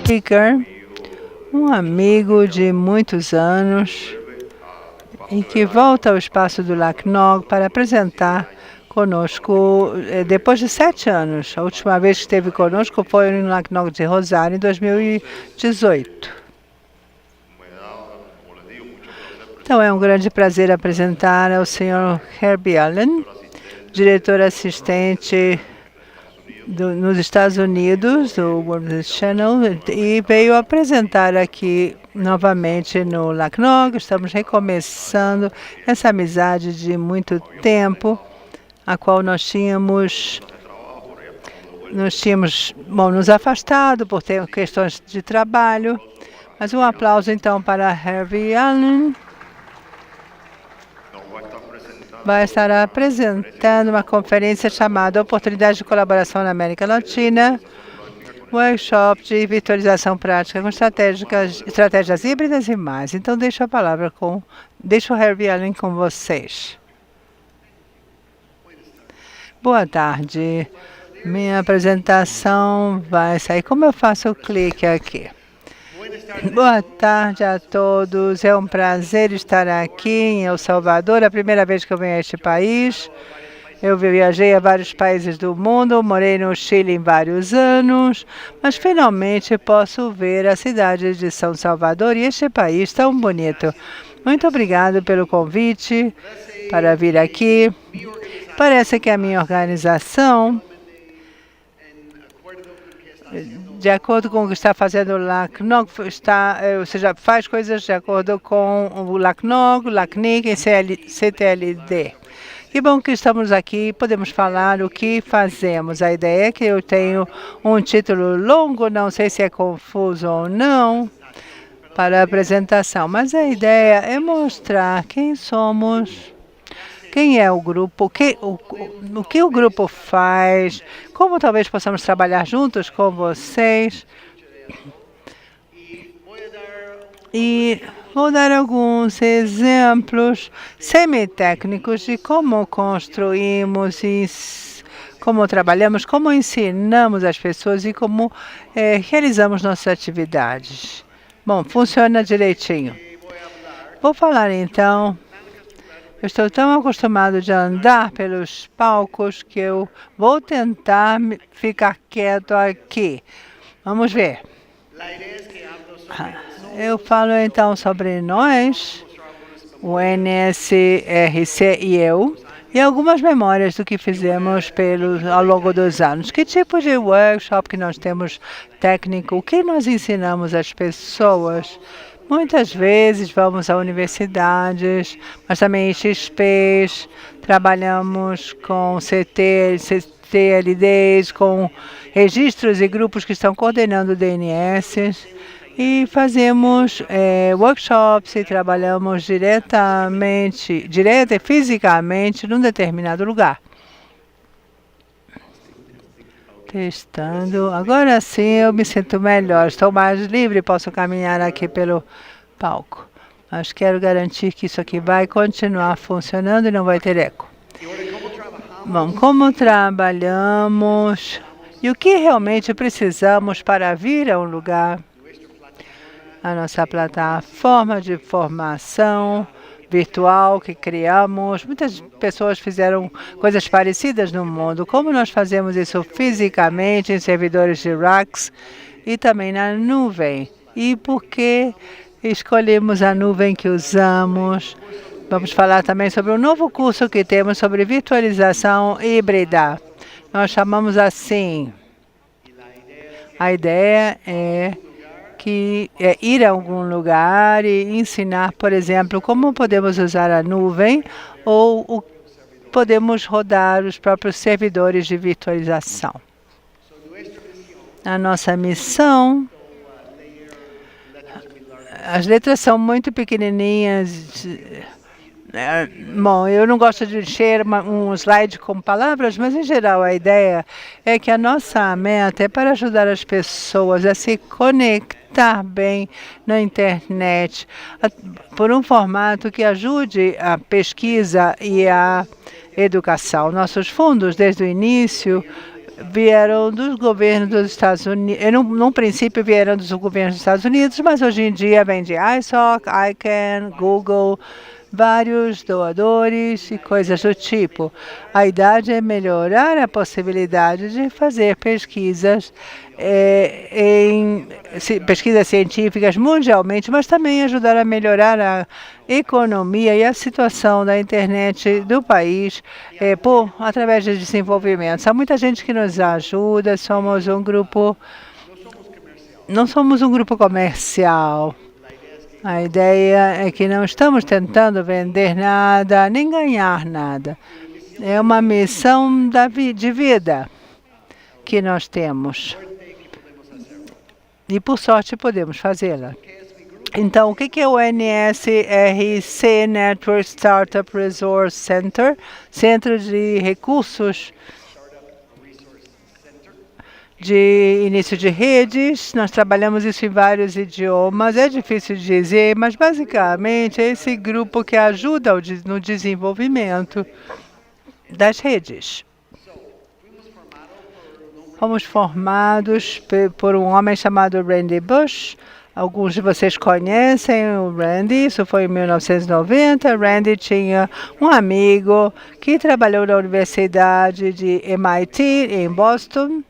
speaker, um amigo de muitos anos e que volta ao espaço do LACNOG para apresentar conosco depois de 7 anos. A última vez que esteve conosco foi no LACNOG de Rosário, em 2018. Então, é um grande prazer apresentar ao Sr. Herbie Allen, diretor assistente nos Estados Unidos, do World Channel, e veio apresentar aqui novamente no LACNOG. Estamos recomeçando essa amizade de muito tempo, a qual nós tínhamos nos afastado por ter questões de trabalho. Mas um aplauso então para Herbie Allen. Vai estar apresentando uma conferência chamada Oportunidade de Colaboração na América Latina, workshop de virtualização prática com estratégias híbridas e mais. Então, deixo o Herbie Allen com vocês. Boa tarde. Minha apresentação vai sair. Como eu faço o clique aqui? Boa tarde a todos. É um prazer estar aqui em El Salvador. A primeira vez que eu venho a este país. Eu viajei a vários países do mundo, morei no Chile em vários anos, mas finalmente posso ver a cidade de São Salvador e este país tão bonito. Muito obrigado pelo convite para vir aqui. Parece que a minha organização, de acordo com o que está fazendo o LACNOG, ou seja, faz coisas de acordo com o LACNOG, o LACNIC e CTLD. Que bom que estamos aqui, podemos falar o que fazemos. A ideia é que eu tenho um título longo, não sei se é confuso ou não, para a apresentação, mas a ideia é mostrar quem somos, quem é o grupo, o que o grupo faz, como talvez possamos trabalhar juntos com vocês. E vou dar alguns exemplos semi-técnicos de como construímos e como trabalhamos, como ensinamos as pessoas e como realizamos nossas atividades. Bom, funciona direitinho. Vou falar então. Eu estou tão acostumado de andar pelos palcos que eu vou tentar ficar quieto aqui. Vamos ver. Eu falo então sobre nós, o NSRC e eu, e algumas memórias do que fizemos ao longo dos anos. Que tipo de workshop que nós temos técnico, o que nós ensinamos às pessoas. Muitas vezes vamos a universidades, mas também em XPs, trabalhamos com CTLDs, com registros e grupos que estão coordenando DNS. E fazemos workshops e direta e fisicamente num determinado lugar. Testando. Agora sim eu me sinto melhor. Estou mais livre, posso caminhar aqui pelo palco. Mas quero garantir que isso aqui vai continuar funcionando e não vai ter eco. Bom, como trabalhamos e o que realmente precisamos para vir a um lugar. A nossa plataforma de formação virtual que criamos. Muitas pessoas fizeram coisas parecidas no mundo. Como nós fazemos isso fisicamente em servidores de racks e também na nuvem? E por que escolhemos a nuvem que usamos? Vamos falar também sobre um novo curso que temos sobre virtualização híbrida. Nós chamamos assim. A ideia é ir a algum lugar e ensinar, por exemplo, como podemos usar a nuvem ou podemos rodar os próprios servidores de virtualização. A nossa missão, as letras são muito pequenininhas. Bom, eu não gosto de encher um slide com palavras, mas, em geral, a ideia é que a nossa meta é para ajudar as pessoas a se conectar bem na internet, por um formato que ajude a pesquisa e a educação. Nossos fundos, desde o início, vieram dos governos dos Estados Unidos. Num princípio vieram dos governos dos Estados Unidos, mas hoje em dia vem de ISOC, ICANN, Google, vários doadores e coisas do tipo. A ideia é melhorar a possibilidade de fazer pesquisas pesquisas científicas mundialmente, mas também ajudar a melhorar a economia e a situação da internet do país através de desenvolvimento. Há muita gente que nos ajuda, não somos um grupo comercial. A ideia é que não estamos tentando vender nada, nem ganhar nada. É uma missão de vida que nós temos. E, por sorte, podemos fazê-la. Então, o que é o NSRC, Network Startup Resource Center? Centro de Recursos de Início de Redes. Nós trabalhamos isso em vários idiomas. É difícil de dizer, mas basicamente é esse grupo que ajuda no desenvolvimento das redes. Fomos formados por um homem chamado Randy Bush. Alguns de vocês conhecem o Randy, isso foi em 1990. Randy tinha um amigo que trabalhou na Universidade de MIT, em Boston.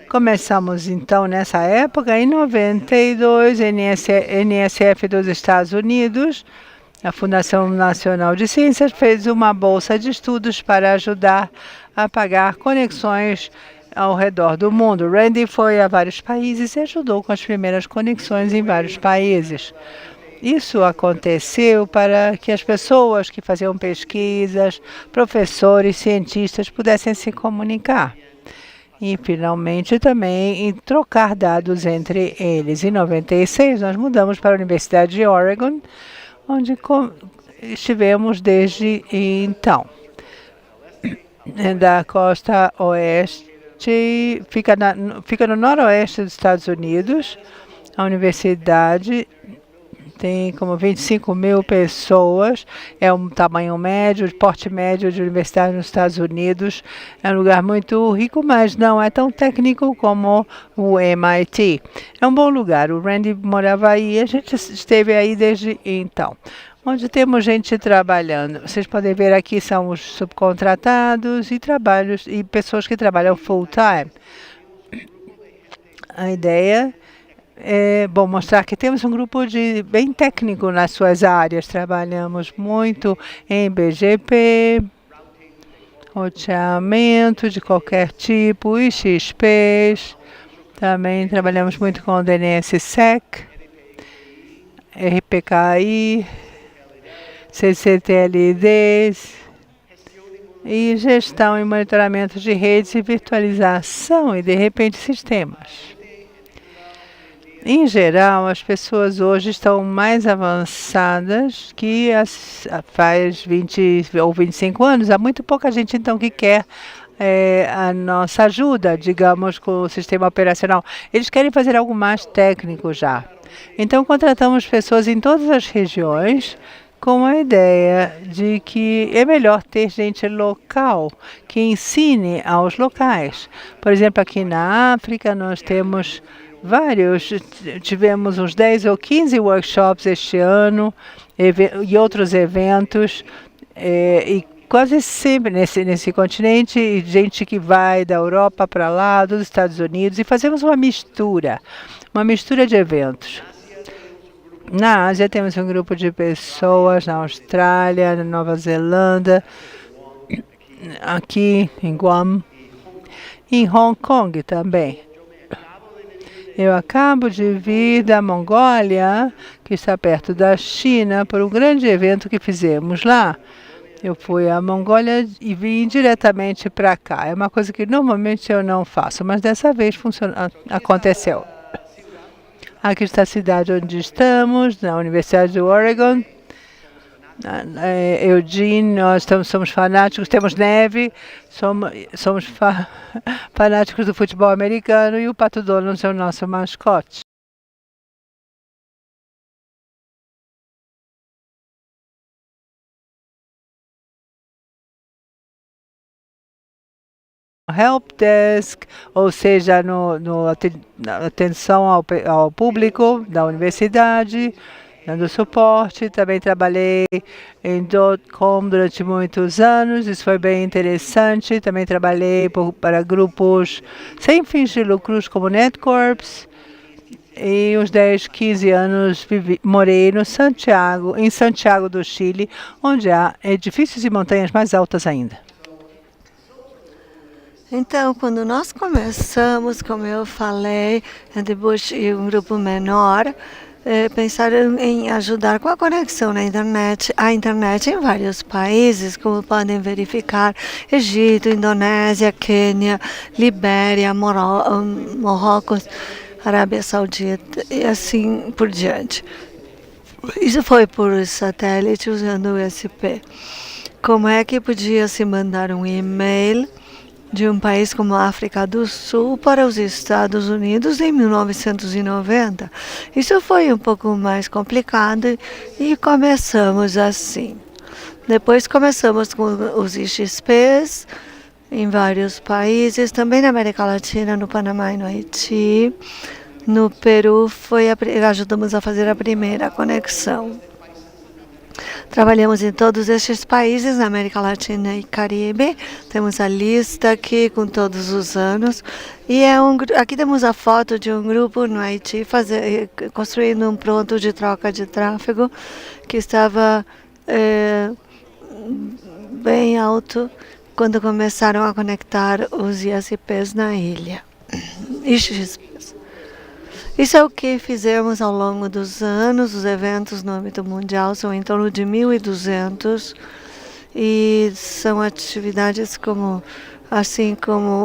Começamos então nessa época, em 92, NSF dos Estados Unidos, a Fundação Nacional de Ciências, fez uma bolsa de estudos para ajudar a pagar conexões ao redor do mundo. Randy foi a vários países e ajudou com as primeiras conexões em vários países. Isso aconteceu para que as pessoas que faziam pesquisas, professores, cientistas, pudessem se comunicar. E, finalmente, também trocar dados entre eles. Em 96, nós mudamos para a Universidade de Oregon, onde estivemos desde então. Da costa oeste, fica no noroeste dos Estados Unidos. A universidade tem como 25 mil pessoas, é um tamanho médio, porte médio de universidade nos Estados Unidos. É um lugar muito rico, mas não é tão técnico como o MIT. É um bom lugar. O Randy morava aí e a gente esteve aí desde então. Onde temos gente trabalhando. Vocês podem ver aqui são os subcontratados e pessoas que trabalham full time. A ideia é mostrar que temos um grupo bem técnico nas suas áreas. Trabalhamos muito em BGP, roteamento de qualquer tipo, IXPs. Também trabalhamos muito com o DNSSEC, RPKI, CCTLDs e gestão e monitoramento de redes e virtualização e, de repente, sistemas. Em geral, as pessoas hoje estão mais avançadas que faz 20 ou 25 anos. Há muito pouca gente, então, que quer a nossa ajuda, digamos, com o sistema operacional. Eles querem fazer algo mais técnico já. Então, contratamos pessoas em todas as regiões com a ideia de que é melhor ter gente local que ensine aos locais. Por exemplo, aqui na África, nós temos tivemos uns 10 ou 15 workshops este ano e outros eventos, e quase sempre nesse continente, gente que vai da Europa para lá, dos Estados Unidos, e fazemos uma mistura de eventos. Na Ásia temos um grupo de pessoas, na Austrália, na Nova Zelândia, aqui em Guam, em Hong Kong também. Eu acabo de vir da Mongólia, que está perto da China, por um grande evento que fizemos lá. Eu fui à Mongólia e vim diretamente para cá. É uma coisa que normalmente eu não faço, mas dessa vez aconteceu. Aqui está a cidade onde estamos, na Universidade de Oregon. Eugene, nós somos fanáticos, temos neve, somos fanáticos do futebol americano e o Pato Donald é o nosso mascote. Help Desk, ou seja, na atenção ao público da universidade, dando suporte. Também trabalhei em .com durante muitos anos, isso foi bem interessante. Também trabalhei para grupos sem fins de lucros como NetCorps. E uns 10, 15 anos morei em Santiago do Chile, onde há edifícios e montanhas mais altas ainda. Então, quando nós começamos, como eu falei, depois de um grupo menor, pensaram em ajudar com a conexão na internet, a internet em vários países, como podem verificar, Egito, Indonésia, Quênia, Libéria, Marrocos, Arábia Saudita e assim por diante. Isso foi por satélite usando o USB. Como é que podia se mandar um e-mail de um país como a África do Sul para os Estados Unidos em 1990? Isso foi um pouco mais complicado e começamos assim. Depois começamos com os IXPs em vários países, também na América Latina, no Panamá e no Haiti. No Peru ajudamos a fazer a primeira conexão. Trabalhamos em todos estes países, na América Latina e Caribe. Temos a lista aqui com todos os anos. E aqui temos a foto de um grupo no Haiti construindo um ponto de troca de tráfego que estava bem alto quando começaram a conectar os ISPs na ilha. Isso é o que fizemos ao longo dos anos. Os eventos no âmbito mundial são em torno de 1.200 e são atividades como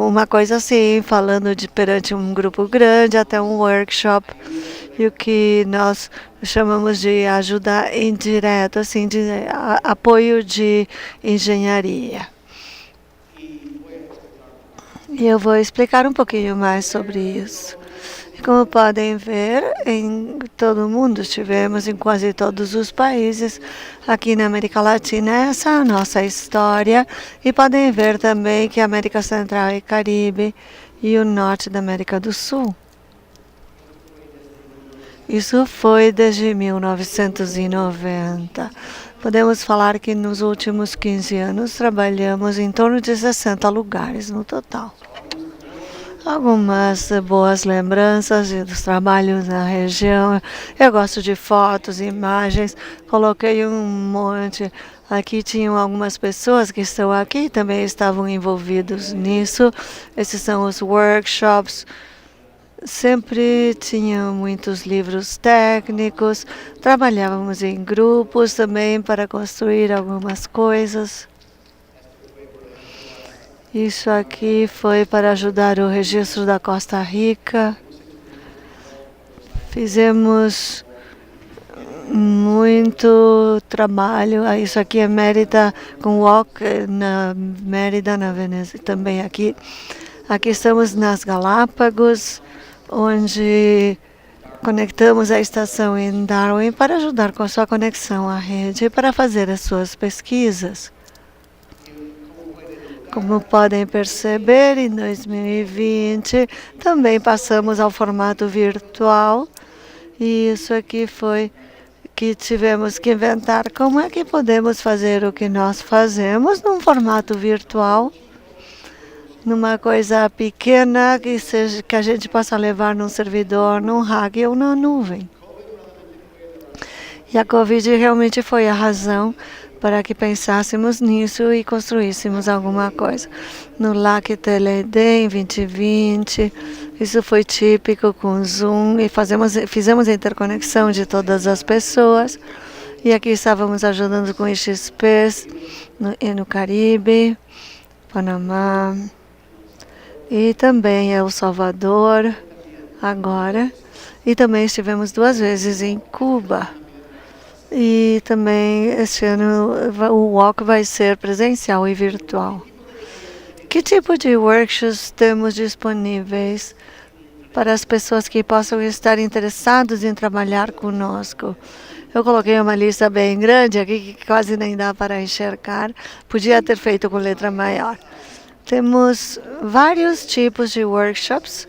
uma coisa assim, falando perante um grupo grande, até um workshop, e o que nós chamamos de ajuda indireta, assim, de apoio de engenharia. E eu vou explicar um pouquinho mais sobre isso. Como podem ver, em todo o mundo, estivemos em quase todos os países. Aqui na América Latina, essa é a nossa história. E podem ver também que a América Central e Caribe e o norte da América do Sul. Isso foi desde 1990. Podemos falar que nos últimos 15 anos trabalhamos em torno de 60 lugares no total. Algumas boas lembranças dos trabalhos na região. Eu gosto de fotos, imagens. Coloquei um monte. Aqui tinham algumas pessoas que estão aqui, também estavam envolvidos nisso. Esses são os workshops. Sempre tinham muitos livros técnicos. Trabalhávamos em grupos também para construir algumas coisas. Isso aqui foi para ajudar o registro da Costa Rica. Fizemos muito trabalho. Isso aqui é Mérida, com walk na Mérida, na Venezuela, também aqui. Aqui estamos nas Galápagos, onde conectamos a estação em Darwin para ajudar com a sua conexão à rede e para fazer as suas pesquisas. Como podem perceber, em 2020 também passamos ao formato virtual. E isso aqui foi que tivemos que inventar. Como é que podemos fazer o que nós fazemos num formato virtual? Numa coisa pequena que a gente possa levar num servidor, num rack ou na nuvem. E a Covid realmente foi a razão para que pensássemos nisso e construíssemos alguma coisa. No LAC TLD em 2020, isso foi típico com Zoom, e fizemos a interconexão de todas as pessoas. E aqui estávamos ajudando com XPs no Caribe, Panamá, e também El Salvador, agora. E também estivemos 2 vezes em Cuba. E também este ano o walk vai ser presencial e virtual. Que tipo de workshops temos disponíveis para as pessoas que possam estar interessados em trabalhar conosco? Eu coloquei uma lista bem grande aqui que quase nem dá para enxergar. Podia ter feito com letra maior. Temos vários tipos de workshops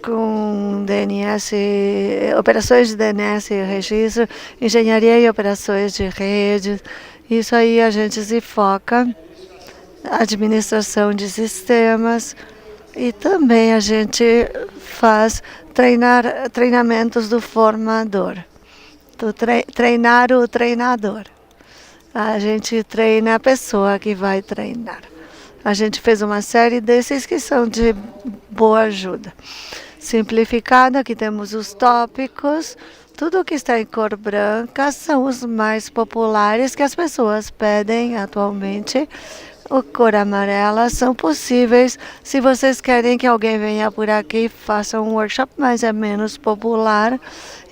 com DNS, operações de DNS e registro, engenharia e operações de redes. Isso aí a gente se foca, administração de sistemas, e também a gente faz treinamentos do formador, treinar o treinador. A gente treina a pessoa que vai treinar. A gente fez uma série desses que são de boa ajuda. Simplificado, aqui temos os tópicos. Tudo que está em cor branca são os mais populares que as pessoas pedem atualmente. O cor amarela são possíveis se vocês querem que alguém venha por aqui e faça um workshop, mas é menos popular.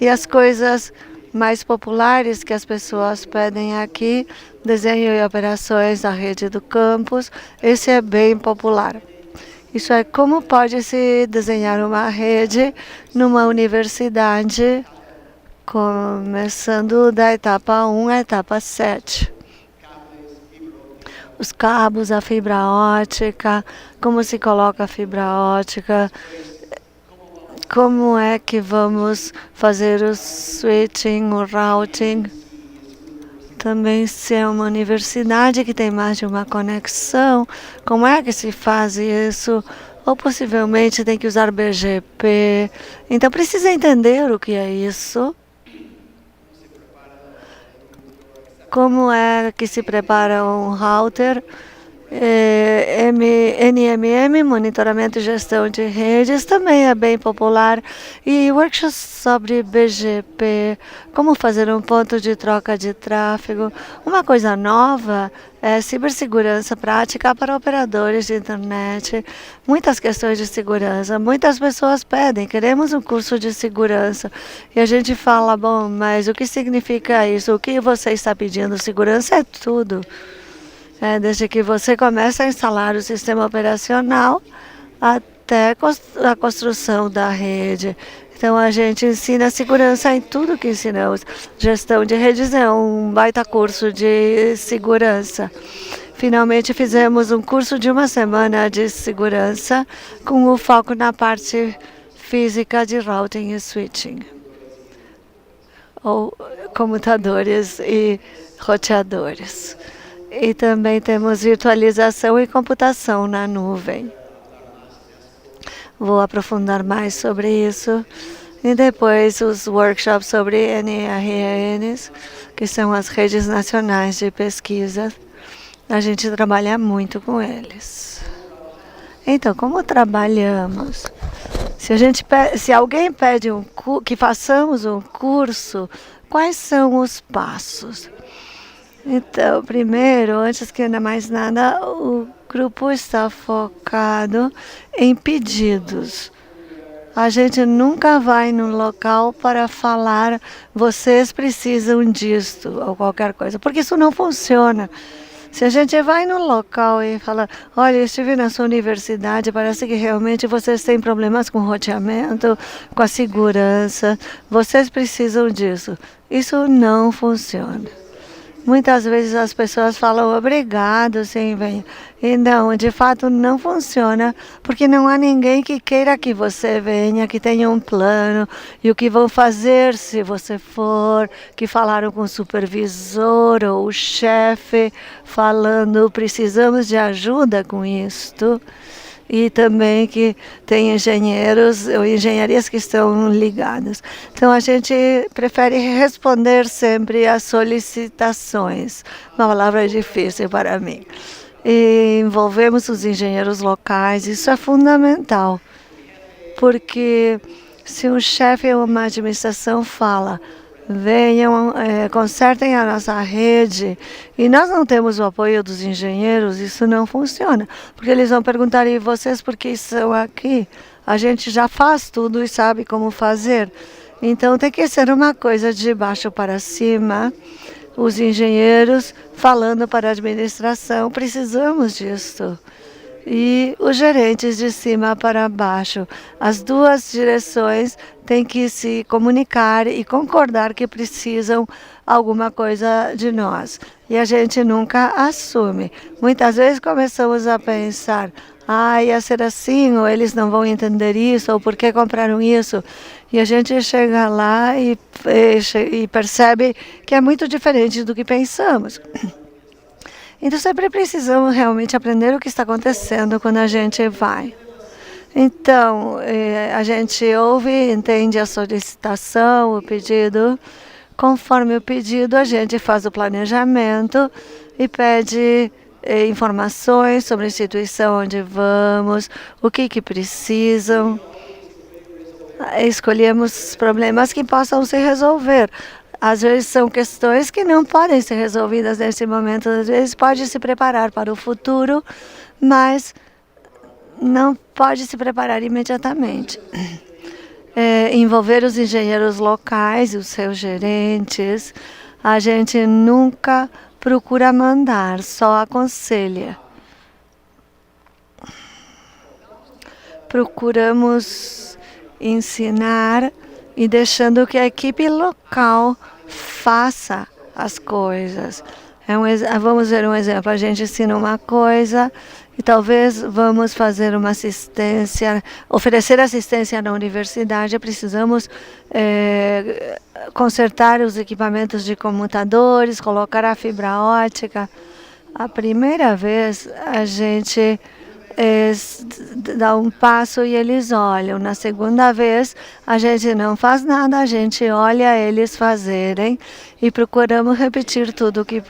E as coisas mais populares que as pessoas pedem aqui, desenho e operações da rede do campus, esse é bem popular. Isso é como pode-se desenhar uma rede numa universidade, começando da etapa 1 à etapa 7. Os cabos, a fibra ótica, como se coloca a fibra ótica, como é que vamos fazer o switching, o routing. Também se é uma universidade que tem mais de uma conexão, como é que se faz isso? Ou possivelmente tem que usar BGP. Então precisa entender o que é isso. Como é que se prepara um router? NMM, monitoramento e gestão de redes, também é bem popular. E workshops sobre BGP, como fazer um ponto de troca de tráfego. Uma coisa nova é cibersegurança prática para operadores de internet. Muitas questões de segurança, muitas pessoas pedem, queremos um curso de segurança. E a gente fala, bom, mas o que significa isso? O que você está pedindo? Segurança é tudo. Desde que você começa a instalar o sistema operacional até a construção da rede. Então, a gente ensina segurança em tudo que ensinamos. Gestão de redes é um baita curso de segurança. Finalmente, fizemos um curso de uma semana de segurança com o foco na parte física de routing e switching, ou comutadores e roteadores. E também temos virtualização e computação na nuvem. Vou aprofundar mais sobre isso. E depois os workshops sobre NRNs, que são as redes nacionais de pesquisa. A gente trabalha muito com eles. Então, como trabalhamos? Se alguém pede que façamos um curso, quais são os passos? Então, primeiro, antes que mais nada, o grupo está focado em pedidos. A gente nunca vai no local para falar, vocês precisam disto, ou qualquer coisa, porque isso não funciona. Se a gente vai no local e fala, olha, eu estive na sua universidade, parece que realmente vocês têm problemas com o roteamento, com a segurança, vocês precisam disso. Isso não funciona. Muitas vezes as pessoas falam obrigado, sim, venha. E não, de fato não funciona, porque não há ninguém que queira que você venha, que tenha um plano, e o que vão fazer se você for, que falaram com o supervisor ou o chefe, falando, precisamos de ajuda com isto. E também que tem engenheiros ou engenharias que estão ligadas. Então, a gente prefere responder sempre às solicitações. Uma palavra difícil para mim. E envolvemos os engenheiros locais, isso é fundamental. Porque se um chefe ou uma administração fala, venham, consertem a nossa rede, e nós não temos o apoio dos engenheiros, isso não funciona. Porque eles vão perguntar, e vocês por que estão aqui? A gente já faz tudo e sabe como fazer. Então tem que ser uma coisa de baixo para cima, os engenheiros falando para a administração, precisamos disso. E os gerentes de cima para baixo. As duas direções têm que se comunicar e concordar que precisam alguma coisa de nós. E a gente nunca assume. Muitas vezes começamos a pensar, ia ser assim, ou eles não vão entender isso, ou por que compraram isso? E a gente chega lá e percebe que é muito diferente do que pensamos. Então sempre precisamos realmente aprender o que está acontecendo quando a gente vai. Então, a gente ouve, entende a solicitação, o pedido. Conforme o pedido, a gente faz o planejamento e pede informações sobre a instituição onde vamos, o que precisam. Escolhemos problemas que possam se resolver. Às vezes são questões que não podem ser resolvidas nesse momento. Às vezes pode se preparar para o futuro, mas não pode se preparar imediatamente. Envolver os engenheiros locais e os seus gerentes. A gente nunca procura mandar, só aconselha. Procuramos ensinar e deixando que a equipe local faça as coisas. Vamos ver um exemplo. A gente ensina uma coisa e talvez vamos fazer uma assistência, oferecer assistência na universidade. Precisamos consertar os equipamentos de computadores, colocar a fibra ótica. A primeira vez a gente dá um passo e eles olham. Na segunda vez, a gente não faz nada, a gente olha eles fazerem e procuramos repetir tudo o que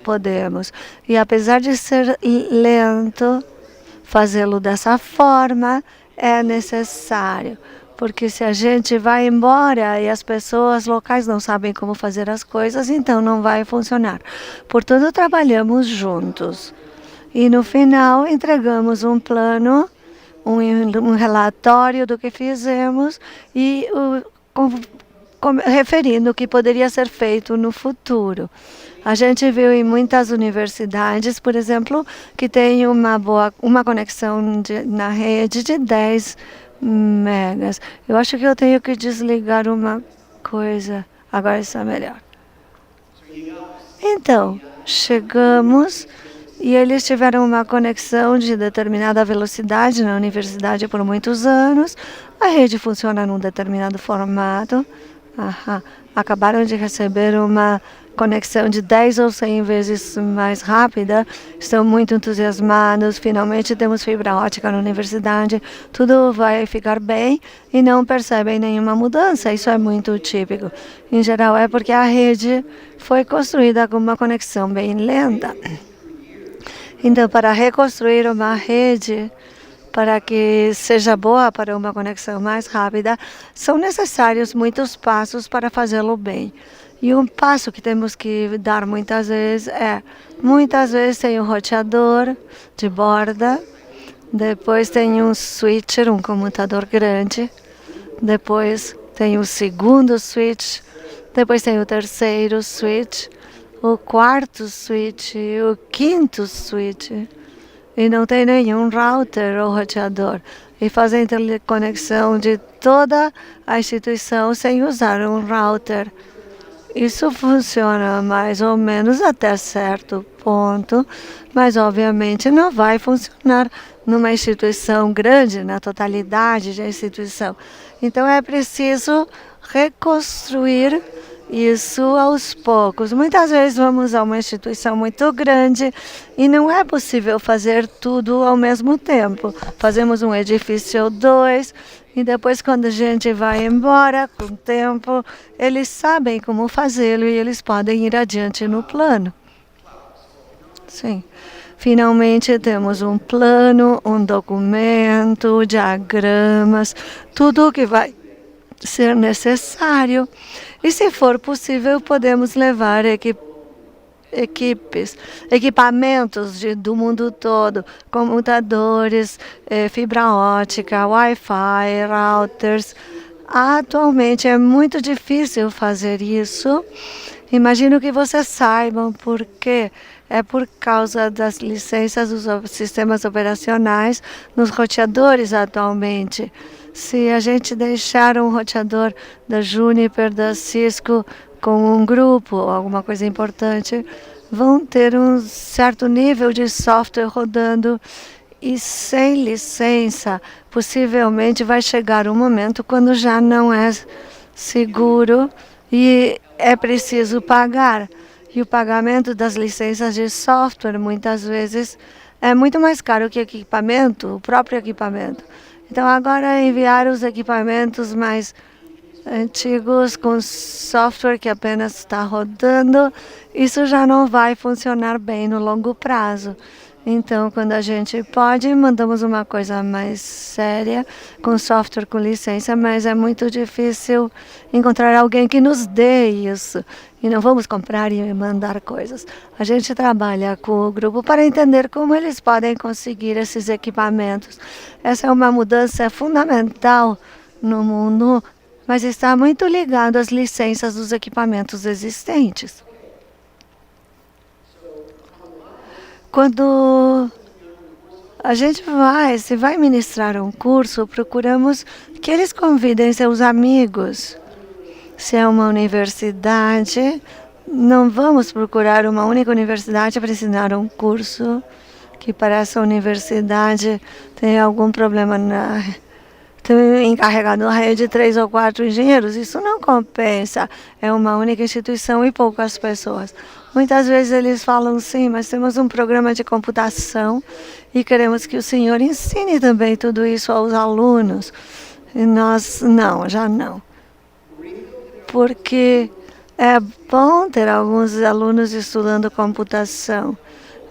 podemos. E apesar de ser lento, fazê-lo dessa forma é necessário. Porque se a gente vai embora e as pessoas locais não sabem como fazer as coisas, então não vai funcionar. Portanto, trabalhamos juntos. E no final entregamos um plano, um relatório do que fizemos e referindo o que poderia ser feito no futuro. A gente viu em muitas universidades, por exemplo, que tem uma conexão na rede de 10 megas. Eu acho que eu tenho que desligar uma coisa. Agora está melhor. Então, chegamos e eles tiveram uma conexão de determinada velocidade na universidade por muitos anos. A rede funciona num determinado formato. Acabaram de receber uma conexão de 10 ou 100 vezes mais rápida. Estão muito entusiasmados. Finalmente temos fibra ótica na universidade. Tudo vai ficar bem e não percebem nenhuma mudança. Isso é muito típico. Em geral é porque a rede foi construída com uma conexão bem lenta. Então, para reconstruir uma rede, para que seja boa para uma conexão mais rápida, são necessários muitos passos para fazê-lo bem. E um passo que temos que dar muitas vezes tem um roteador de borda, depois tem um switcher, um computador grande, depois tem o segundo switch, depois tem o terceiro switch, o quarto switch, o quinto switch, e não tem nenhum router ou roteador. E faz a interconexão de toda a instituição sem usar um router. Isso funciona mais ou menos até certo ponto, mas obviamente não vai funcionar numa instituição grande, na totalidade da instituição. Então é preciso reconstruir isso aos poucos. Muitas vezes vamos a uma instituição muito grande e não é possível fazer tudo ao mesmo tempo. Fazemos um edifício ou dois e depois quando a gente vai embora, com o tempo, eles sabem como fazê-lo e eles podem ir adiante no plano. Sim. Finalmente temos um plano, um documento, diagramas, tudo o que vai ser necessário. E se for possível, podemos levar equipamentos do mundo todo, computadores, fibra ótica, Wi-Fi, routers. Atualmente é muito difícil fazer isso. Imagino que vocês saibam por quê. É por causa das licenças dos sistemas operacionais nos roteadores atualmente. Se a gente deixar um roteador da Juniper, da Cisco, com um grupo, alguma coisa importante, vão ter um certo nível de software rodando e sem licença, possivelmente vai chegar um momento quando já não é seguro e é preciso pagar. E o pagamento das licenças de software muitas vezes é muito mais caro que o próprio equipamento. Então agora enviar os equipamentos mais antigos com software que apenas está rodando, isso já não vai funcionar bem no longo prazo. Então, quando a gente pode, mandamos uma coisa mais séria, com software com licença, mas é muito difícil encontrar alguém que nos dê isso. E não vamos comprar e mandar coisas. A gente trabalha com o grupo para entender como eles podem conseguir esses equipamentos. Essa é uma mudança fundamental no mundo, mas está muito ligado às licenças dos equipamentos existentes. Quando a gente se vai ministrar um curso, procuramos que eles convidem seus amigos. Se é uma universidade, não vamos procurar uma única universidade para ensinar um curso que para essa universidade tem algum problema tem encarregado na rede de 3 ou 4 engenheiros. Isso não compensa. É uma única instituição e poucas pessoas. Muitas vezes eles falam, sim, mas temos um programa de computação e queremos que o senhor ensine também tudo isso aos alunos. E nós, já não. Porque é bom ter alguns alunos estudando computação,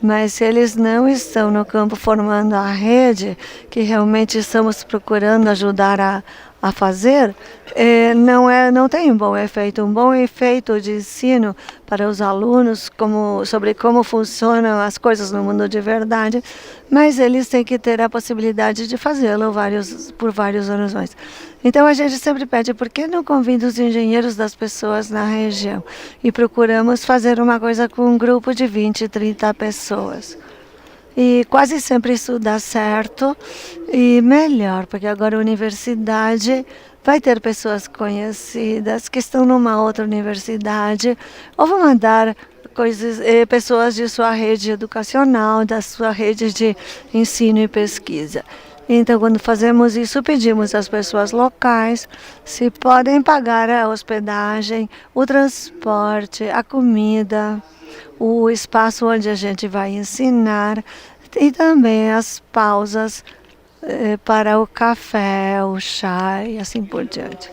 mas se eles não estão no campo formando a rede, que realmente estamos procurando ajudar a fazer, não tem um bom efeito. Um bom efeito de ensino para os alunos sobre como funcionam as coisas no mundo de verdade, mas eles têm que ter a possibilidade de fazê-lo por vários anos mais. Então a gente sempre pede, por que não convida os engenheiros das pessoas na região? E procuramos fazer uma coisa com um grupo de 20, 30 pessoas. E quase sempre isso dá certo e melhor, porque agora a universidade vai ter pessoas conhecidas que estão numa outra universidade, ou vão mandar pessoas de sua rede educacional, da sua rede de ensino e pesquisa. Então, quando fazemos isso, pedimos às pessoas locais se podem pagar a hospedagem, o transporte, a comida, o espaço onde a gente vai ensinar e também as pausas para o café, o chá e assim por diante.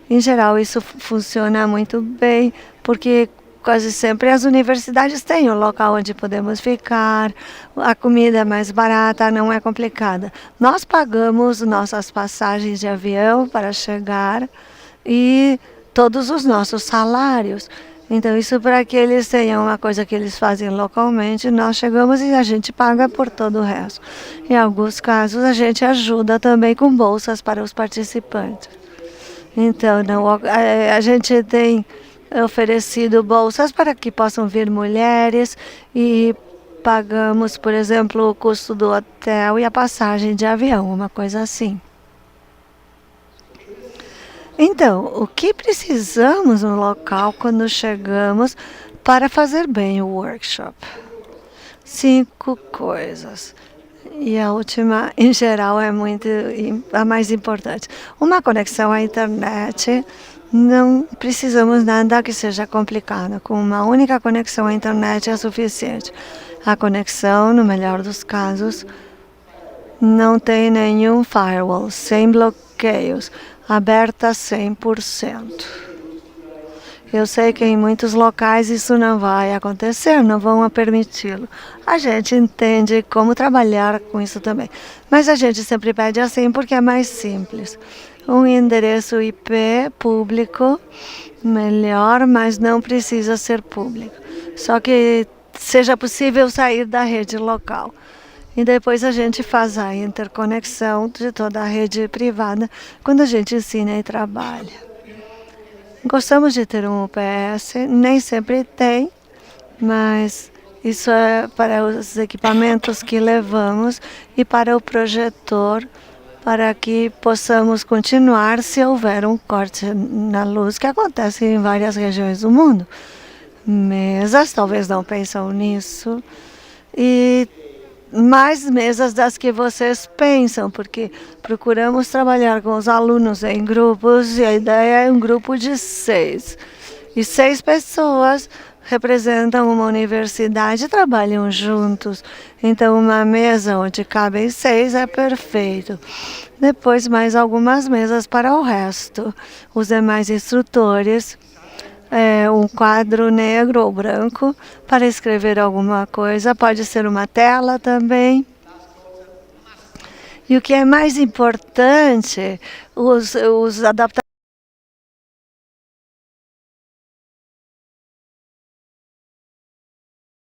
Em geral, isso funciona muito bem, porque quase sempre as universidades têm um local onde podemos ficar, a comida é mais barata, não é complicada. Nós pagamos nossas passagens de avião para chegar e todos os nossos salários. Então, isso para que eles tenham uma coisa que eles fazem localmente, nós chegamos e a gente paga por todo o resto. Em alguns casos, a gente ajuda também com bolsas para os participantes. Então, a gente tem oferecido bolsas para que possam vir mulheres e pagamos, por exemplo, o custo do hotel e a passagem de avião, uma coisa assim. Então, o que precisamos no local quando chegamos para fazer bem o workshop? 5 coisas. E a última, em geral, é a mais importante. Uma conexão à internet. Não precisamos nada que seja complicado. Com uma única conexão à internet é suficiente. A conexão, no melhor dos casos, não tem nenhum firewall, sem bloqueios, aberta 100%. Eu sei que em muitos locais isso não vai acontecer, não vão permiti-lo. A gente entende como trabalhar com isso também. Mas a gente sempre pede assim porque é mais simples. Um endereço IP público, melhor, mas não precisa ser público. Só que seja possível sair da rede local. E depois a gente faz a interconexão de toda a rede privada quando a gente ensina e trabalha. Gostamos de ter um UPS, nem sempre tem, mas isso é para os equipamentos que levamos e para o projetor para que possamos continuar se houver um corte na luz, que acontece em várias regiões do mundo. Mesas, talvez não pensam nisso, e mais mesas das que vocês pensam, porque procuramos trabalhar com os alunos em grupos e a ideia é um grupo de 6. E 6 pessoas representam uma universidade e trabalham juntos. Então, uma mesa onde cabem 6 é perfeito. Depois, mais algumas mesas para o resto. Os demais instrutores, um quadro negro ou branco para escrever alguma coisa. Pode ser uma tela também. E o que é mais importante, os adaptadores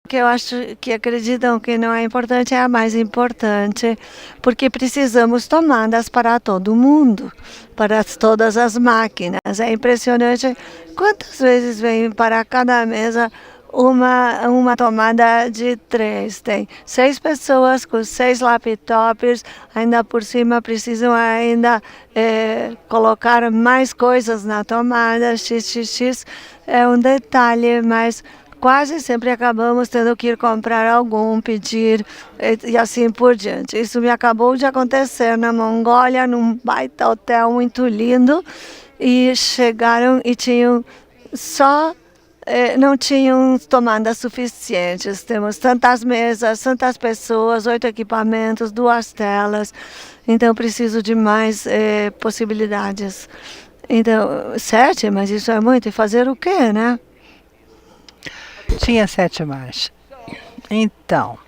que eu acho que acreditam que não é importante é a mais importante, porque precisamos tomadas para todo mundo, para todas as máquinas. É impressionante quantas vezes vem para cada mesa uma tomada de 3. Tem 6 pessoas com 6 laptops, ainda por cima precisam ainda colocar mais coisas na tomada, xxx. É um detalhe, mas quase sempre acabamos tendo que ir comprar algum, pedir e assim por diante. Isso me acabou de acontecer na Mongólia, num baita hotel muito lindo, e chegaram e tinham só não tinham tomadas suficientes. Temos tantas mesas, tantas pessoas, 8 equipamentos, 2 telas, então preciso de mais possibilidades. Então, 7, mas isso é muito. E fazer o quê, né? Tinha 7 mais. Então,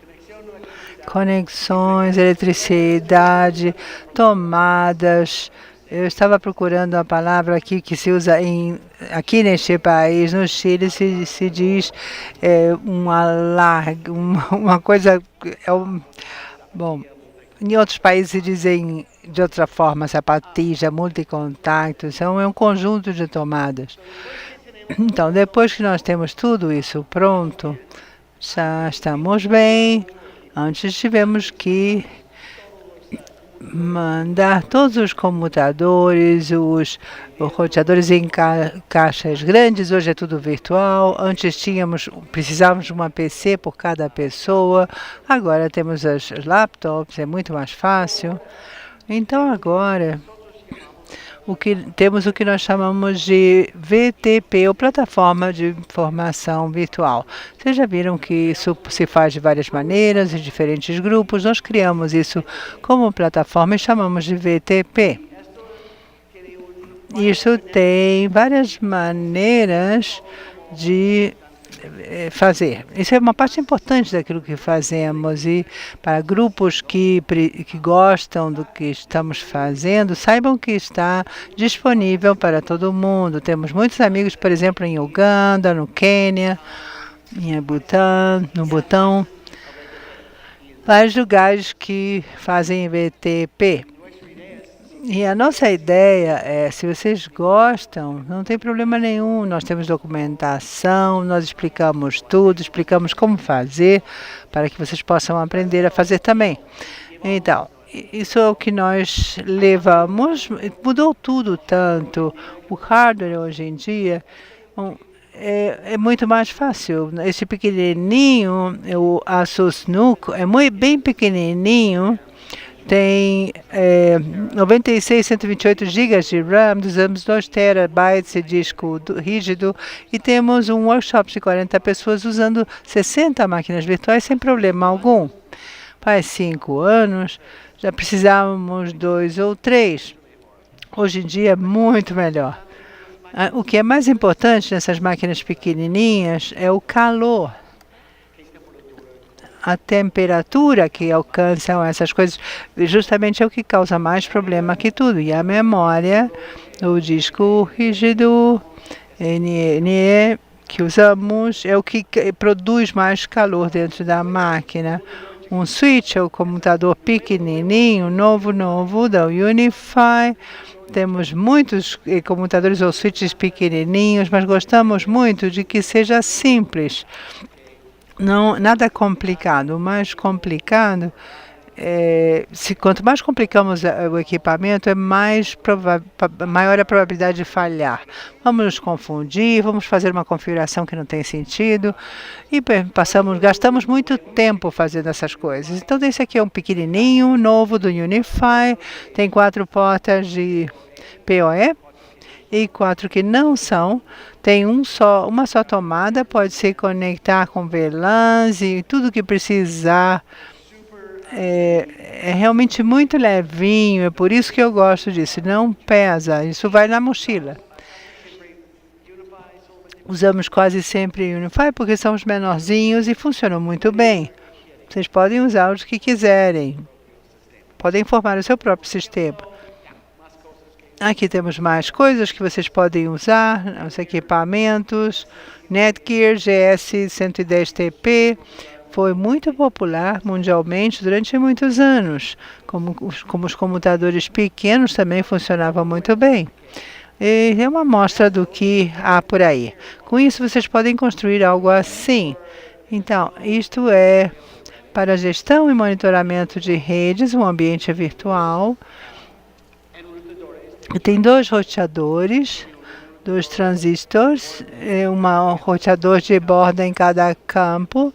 conexões, eletricidade, tomadas. Eu estava procurando a palavra aqui que se usa aqui neste país, no Chile, se diz uma coisa. Bom, em outros países se dizem de outra forma, sapatija, multicontacto, é um conjunto de tomadas. Então, depois que nós temos tudo isso pronto, já estamos bem. Antes tivemos que mandar todos os computadores, os roteadores em caixas grandes. Hoje é tudo virtual. Antes precisávamos de uma PC por cada pessoa. Agora temos as laptops, é muito mais fácil. Então agora temos o que nós chamamos de VTP, ou Plataforma de Informação Virtual. Vocês já viram que isso se faz de várias maneiras, em diferentes grupos. Nós criamos isso como plataforma e chamamos de VTP. Isso tem várias maneiras de fazer. Isso é uma parte importante daquilo que fazemos, e para grupos que gostam do que estamos fazendo, saibam que está disponível para todo mundo. Temos muitos amigos, por exemplo, em Uganda, no Quênia, no Butão, vários lugares que fazem VTP. E a nossa ideia é, se vocês gostam, não tem problema nenhum. Nós temos documentação, nós explicamos tudo, explicamos como fazer, para que vocês possam aprender a fazer também. Então, isso é o que nós levamos. Mudou tudo tanto. O hardware hoje em dia é muito mais fácil. Esse pequenininho, o Asus NUC, bem pequenininho. Tem 96, 128 GB de RAM, usamos 2 terabytes de disco rígido e temos um workshop de 40 pessoas usando 60 máquinas virtuais sem problema algum. Faz 5 anos, já precisávamos 2 ou 3. Hoje em dia é muito melhor. O que é mais importante nessas máquinas pequenininhas é o calor. A temperatura que alcançam essas coisas justamente é o que causa mais problema que tudo. E a memória, o disco rígido, NE, que usamos, é o que produz mais calor dentro da máquina. Um switch é o computador pequenininho, novo, da Unify. Temos muitos computadores ou switches pequenininhos, mas gostamos muito de que seja simples. Não, nada complicado. O mais complicado quanto mais complicamos o equipamento, maior a probabilidade de falhar. Vamos nos confundir, vamos fazer uma configuração que não tem sentido e gastamos muito tempo fazendo essas coisas. Então, esse aqui é um pequenininho, novo do Unify, tem 4 portas de PoE e 4 que não são. Tem uma só tomada, pode se conectar com VLANs e tudo que precisar. É realmente muito levinho, é por isso que eu gosto disso. Não pesa, isso vai na mochila. Usamos quase sempre Unify porque são os menorzinhos e funcionam muito bem. Vocês podem usar os que quiserem. Podem formar o seu próprio sistema. Aqui temos mais coisas que vocês podem usar, os equipamentos. Netgear GS110TP. Foi muito popular mundialmente durante muitos anos. Como os computadores pequenos também funcionavam muito bem. E é uma amostra do que há por aí. Com isso, vocês podem construir algo assim. Então, isto é para gestão e monitoramento de redes, um ambiente virtual. Tem 2 roteadores, 2 transistores, um roteador de borda em cada campus.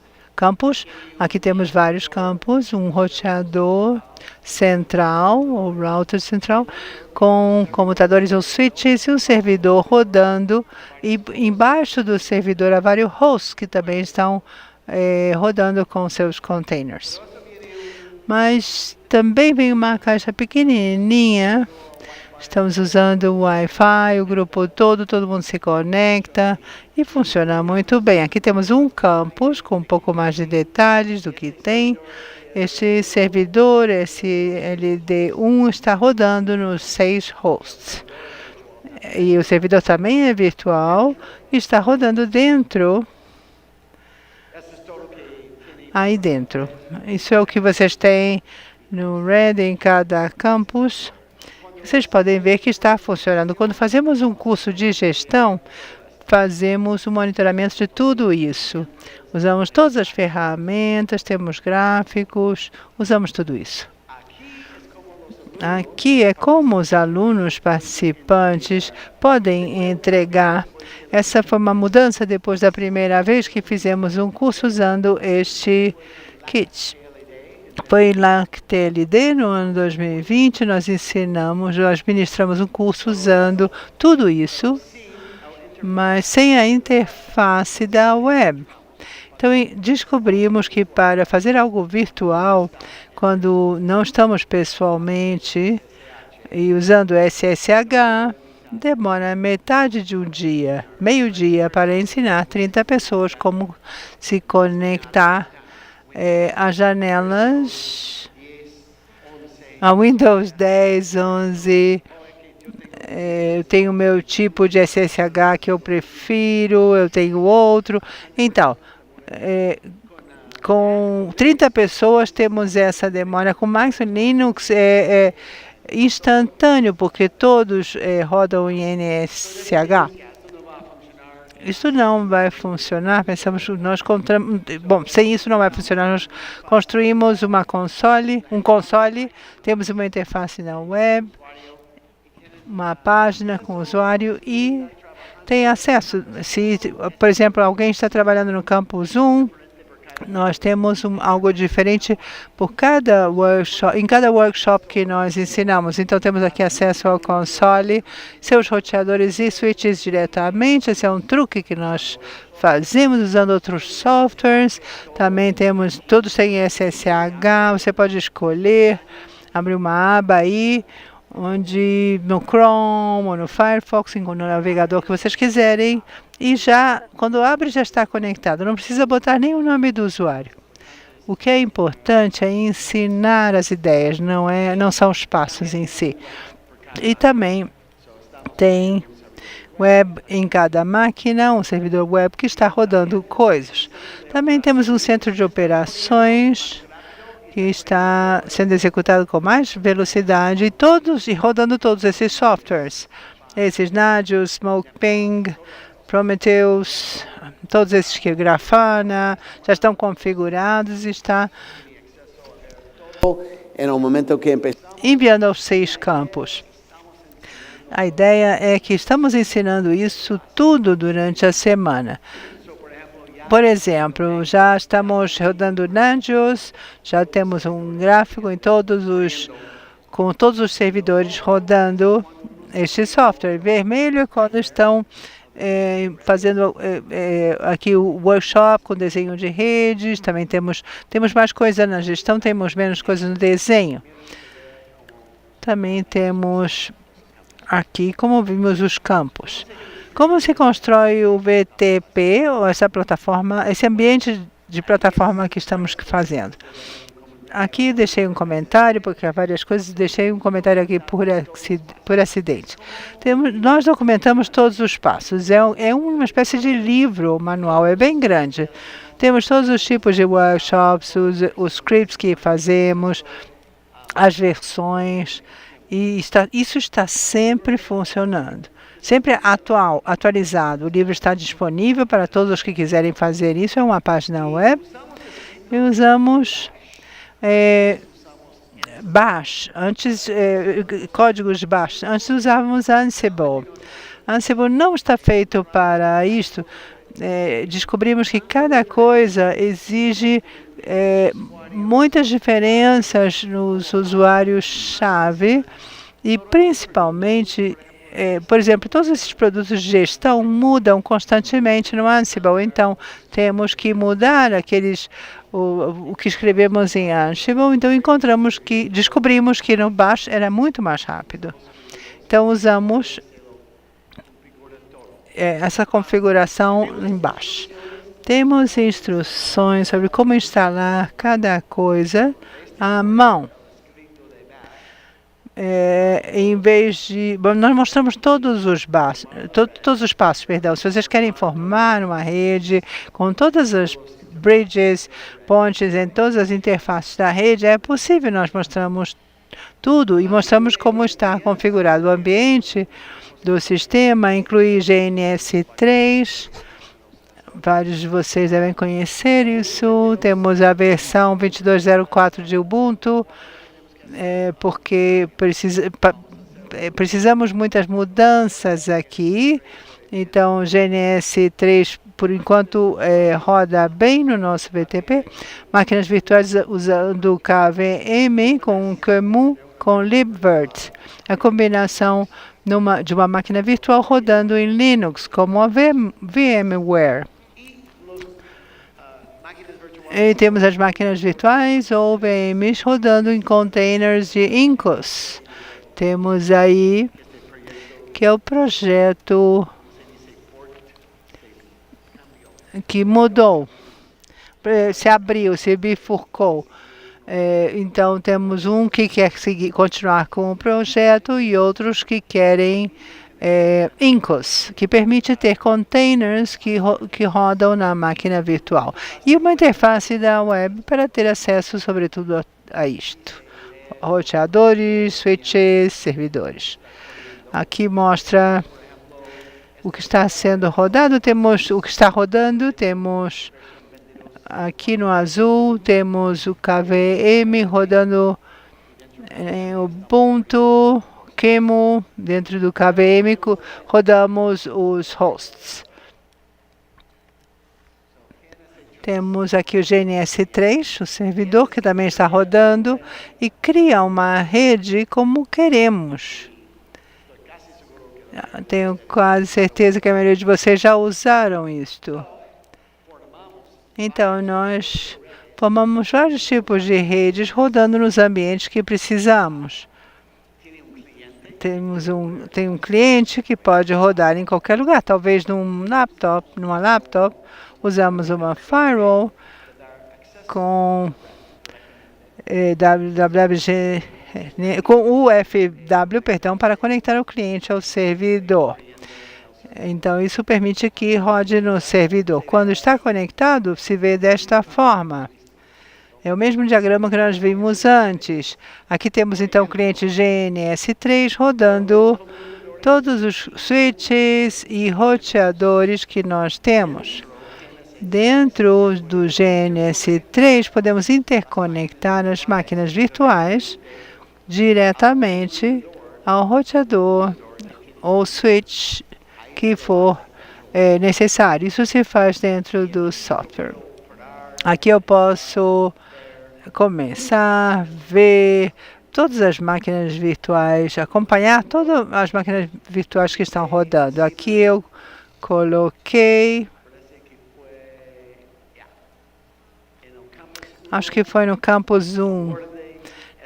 Aqui temos vários campos, um roteador central, ou router central, com computadores ou switches e um servidor rodando. E embaixo do servidor há vários hosts que também estão rodando com seus containers. Mas também vem uma caixa pequenininha. Estamos usando o Wi-Fi, o grupo todo mundo se conecta e funciona muito bem. Aqui temos um campus com um pouco mais de detalhes do que tem. Este servidor, esse LD1, está rodando nos 6 hosts. E o servidor também é virtual e está rodando dentro. Aí dentro. Isso é o que vocês têm no Red em cada campus. Vocês podem ver que está funcionando. Quando fazemos um curso de gestão, fazemos o monitoramento de tudo isso. Usamos todas as ferramentas, temos gráficos, usamos tudo isso. Aqui é como os alunos participantes podem entregar. Essa foi uma mudança depois da primeira vez que fizemos um curso usando este kit. Foi lá que TLD, no ano 2020, nós ministramos um curso usando tudo isso, mas sem a interface da web. Então, descobrimos que para fazer algo virtual, quando não estamos pessoalmente e usando SSH, demora metade de um dia, meio-dia, para ensinar 30 pessoas como se conectar as janelas, a Windows 10, 11, eu tenho o meu tipo de SSH que eu prefiro, eu tenho outro. Então, com 30 pessoas temos essa demora. Com Max Linux é instantâneo, porque todos rodam em NSH. Isso não vai funcionar, sem isso não vai funcionar. Nós construímos um console, temos uma interface na web, uma página com o usuário e tem acesso. Se, por exemplo, alguém está trabalhando no campus 1, nós temos algo diferente por cada workshop, em cada workshop que nós ensinamos. Então, temos aqui acesso ao console, seus roteadores e switches diretamente. Esse é um truque que nós fazemos usando outros softwares. Também temos, todos têm SSH, você pode escolher, abrir uma aba aí, onde no Chrome ou no Firefox, no navegador que vocês quiserem, e já, quando abre, já está conectado. Não precisa botar nem o nome do usuário. O que é importante é ensinar as ideias, não são os passos em si. E também tem web em cada máquina, um servidor web que está rodando coisas. Também temos um centro de operações que está sendo executado com mais velocidade e rodando todos esses softwares. Esses Nagios, Smokeping, Prometheus, todos esses que Grafana já estão configurados e está En el momento que enviando aos 6 campos. A ideia é que estamos ensinando isso tudo durante a semana. Por exemplo, já estamos rodando Nagios, já temos um gráfico com todos os servidores rodando este software. Vermelho é quando estão fazendo aqui o workshop com desenho de redes. Também temos mais coisa na gestão, temos menos coisa no desenho. Também temos aqui, como vimos, os campos. Como se constrói o VTP, ou essa plataforma, esse ambiente de plataforma que estamos fazendo? Aqui deixei um comentário, porque há várias coisas, deixei um comentário aqui por acidente. Nós documentamos todos os passos. É uma espécie de livro, o manual, é bem grande. Temos todos os tipos de workshops, os scripts que fazemos, as versões, e isso está sempre funcionando. Sempre atualizado. O livro está disponível para todos os que quiserem fazer isso. É uma página web. E usamos Bash, códigos Bash. Antes usávamos Ansible. Ansible não está feito para isto. Descobrimos que cada coisa exige muitas diferenças nos usuários-chave e, principalmente, por exemplo, todos esses produtos de gestão mudam constantemente no Ansible, então temos que mudar o que escrevemos em Ansible, então descobrimos que no Bash era muito mais rápido. Então usamos essa configuração em Bash. Temos instruções sobre como instalar cada coisa à mão. Em vez de... Bom, nós mostramos todos os passos, perdão. Se vocês querem formar uma rede com todas as bridges, pontes em todas as interfaces da rede, é possível. Nós mostramos tudo e mostramos como está configurado o ambiente do sistema, inclui GNS3. Vários de vocês devem conhecer isso. Temos a versão 22.04 de Ubuntu, porque precisamos muitas mudanças aqui. Então, GNS3, por enquanto, roda bem no nosso VTP. Máquinas virtuais usando KVM com QEMU, com libvirt. A combinação de uma máquina virtual rodando em Linux, como a VMware. E temos as máquinas virtuais ou VMs rodando em containers de Incos. Temos aí que é o projeto que mudou, se abriu, se bifurcou. Então temos um que quer continuar com o projeto e outros que querem Incos, que permite ter containers que rodam na máquina virtual. E uma interface da web para ter acesso, sobretudo, a isto. Roteadores, switches, servidores. Aqui mostra o que está sendo rodado. Temos o que está rodando, temos aqui no azul, temos o KVM rodando em Ubuntu, QEMU, dentro do KVM, rodamos os hosts. Temos aqui o GNS3, o servidor, que também está rodando, e cria uma rede como queremos. Tenho quase certeza que a maioria de vocês já usaram isto. Então, nós formamos vários tipos de redes rodando nos ambientes que precisamos. Tem um cliente que pode rodar em qualquer lugar, talvez numa laptop. Usamos uma firewall com UFW, para conectar o cliente ao servidor. Então, isso permite que rode no servidor. Quando está conectado, se vê desta forma. É o mesmo diagrama que nós vimos antes. Aqui temos, então, o cliente GNS3 rodando todos os switches e roteadores que nós temos. Dentro do GNS3, podemos interconectar as máquinas virtuais diretamente ao roteador ou switch que for necessário. Isso se faz dentro do software. Aqui eu posso começar a ver todas as máquinas virtuais, acompanhar todas as máquinas virtuais que estão rodando. Aqui eu coloquei, acho que foi no campus 1,